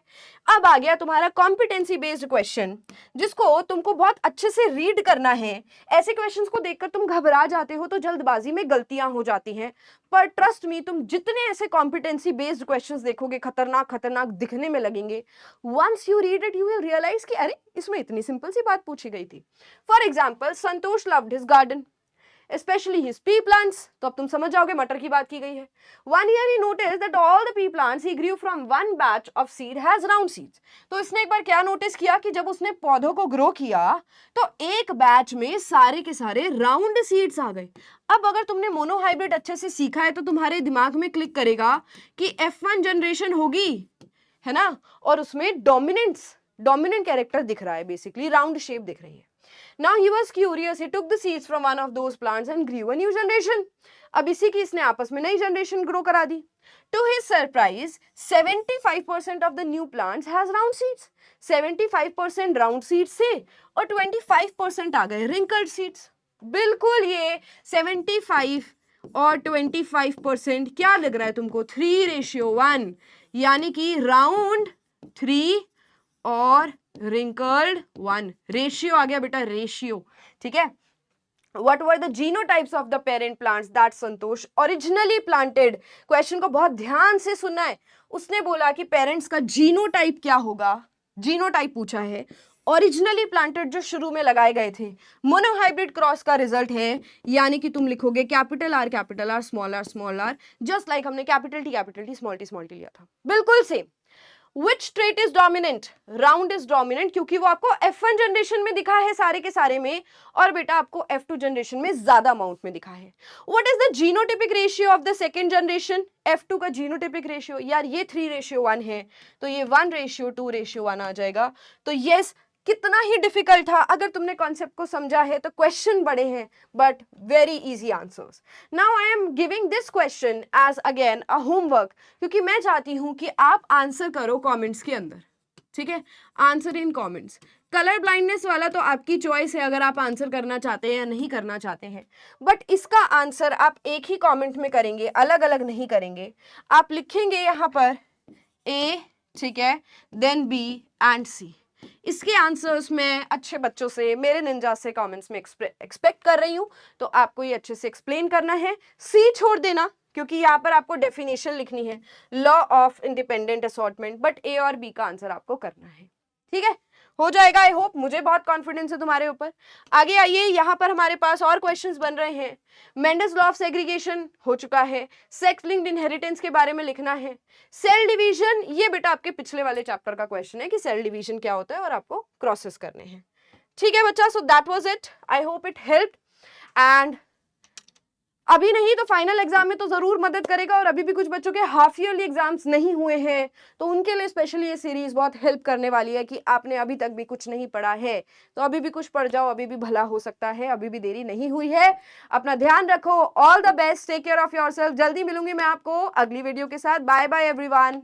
अब आ गया तुम्हारा कॉम्पिटेंसी बेस्ड क्वेश्चन, जिसको तुमको बहुत अच्छे से रीड करना है। ऐसे क्वेश्चंस को देखकर तुम घबरा जाते हो तो जल्दबाजी में गलतियां हो जाती हैं, पर ट्रस्ट मी, तुम जितने ऐसे कॉम्पिटेंसी बेस्ड क्वेश्चंस देखोगे खतरनाक खतरनाक दिखने में लगेंगे। Once you read it you will realise कि अरे इसमें इतनी सिंपल सी बात पूछी गई थी। For example, Santosh loved his garden, especially his pea plants, तो अब तुम समझ जाओगे मटर की बात की गई है। One year he noticed that all the pea plants he grew from one batch of seed has round seeds। तो इसने एक बार क्या नोटिस किया कि जब उसने पौधों को ग्रो किया तो एक बैच में सारे के सारे राउंड सीड्स आ गए। अब अगर तुमने मोनोहाइब्रिड अच्छे से सीखा है तो तुम्हारे दिमाग में क्लिक करेगा कि F1 जनरेशन होगी, है ना, और उसमें डोमिनेंट कैरेक्टर दिख रहा है, बेसिकली राउंड शेप दिख रही है। Now he was curious, he took the seeds from one of those plants and grew a new generation। अब इसी की इसने आपस में नई जनरेशन ग्रो करा दी। To his surprise, 75% of the new plants has round seeds। 75% round seeds से और 25% आ गए wrinkled seeds। बिल्कुल, ये 75 और 25% क्या लग रहा है तुमको? 3:1, यानी कि राउंड 3 और wrinkled 1। रेशियो आ गया बेटा, रेशियो। ठीक है, What were the genotypes of the parent plants that Santosh originally planted? Question को बहुत ध्यान से सुनना है। उसने बोला कि पेरेंट्स का जीनोटाइप क्या होगा, जीनोटाइप पूछा है। ओरिजिनली प्लांटेड जो शुरू में लगाए गए थे, मोनोहाइब्रिड क्रॉस का रिजल्ट है, यानी कि तुम लिखोगे capital R small R, just like हमने कैपिटल टी स्मॉल टी लिया था, बिल्कुल same. Which trait is dominant? Round is dominant, क्योंकि वो आपको F1 जनरेशन में दिखा है सारे के सारे में, और बेटा आपको F2 जनरेशन में ज्यादा अमाउंट में दिखा है। What is the genotypic ratio of the second generation? F2 का जीनोटिपिक रेशियो, यार ये 3:1 है, तो ये 1:2:1 आ जाएगा। तो यस, कितना ही डिफिकल्ट था, अगर तुमने कॉन्सेप्ट को समझा है तो क्वेश्चन बड़े हैं but very easy answers. Now I am giving this question as again a homework, क्योंकि मैं चाहती हूं कि आप आंसर करो कमेंट्स के अंदर, ठीक है? Answer in comments. Colour blindness वाला तो आपकी चॉइस है, अगर आप आंसर करना चाहते हैं या नहीं करना चाहते हैं, बट इसका आंसर आप एक ही कमेंट में करेंगे, अलग अलग नहीं करेंगे। आप लिखेंगे यहाँ पर ए, ठीक है, देन बी एंड सी। इसके आंसर्स मैं अच्छे बच्चों से, मेरे निंजा से कमेंट्स में एक्सपेक्ट कर रही हूं, तो आपको ये अच्छे से एक्सप्लेन करना है। सी छोड़ देना, क्योंकि यहाँ पर आपको डेफिनेशन लिखनी है, law of independent assortment, but A और बी का आंसर आपको करना है, ठीक है? हो जाएगा, आई होप, मुझे बहुत कॉन्फिडेंस है तुम्हारे ऊपर। आगे आइए, यहाँ पर हमारे पास और क्वेश्चंस बन रहे हैं। मेंडल्स लॉ ऑफ सेग्रीगेशन हो चुका है, सेक्स लिंक्ड इनहेरिटेंस के बारे में लिखना है, सेल डिवीजन, ये बेटा आपके पिछले वाले चैप्टर का क्वेश्चन है कि सेल डिवीजन क्या होता है और आपको क्रॉसेस करने हैं, ठीक है बच्चा? So that was it, I hope it helped, and अभी नहीं तो फाइनल एग्जाम में तो जरूर मदद करेगा, और अभी भी कुछ बच्चों के हाफ ईयरली एग्जाम्स नहीं हुए हैं, तो उनके लिए स्पेशली ये सीरीज बहुत हेल्प करने वाली है कि आपने अभी तक भी कुछ नहीं पढ़ा है तो अभी भी कुछ पढ़ जाओ, अभी भी भला हो सकता है, अभी भी देरी नहीं हुई है। अपना ध्यान रखो, all the best, take care of yourself. जल्दी मिलूंगी मैं आपको अगली वीडियो के साथ। Bye bye everyone.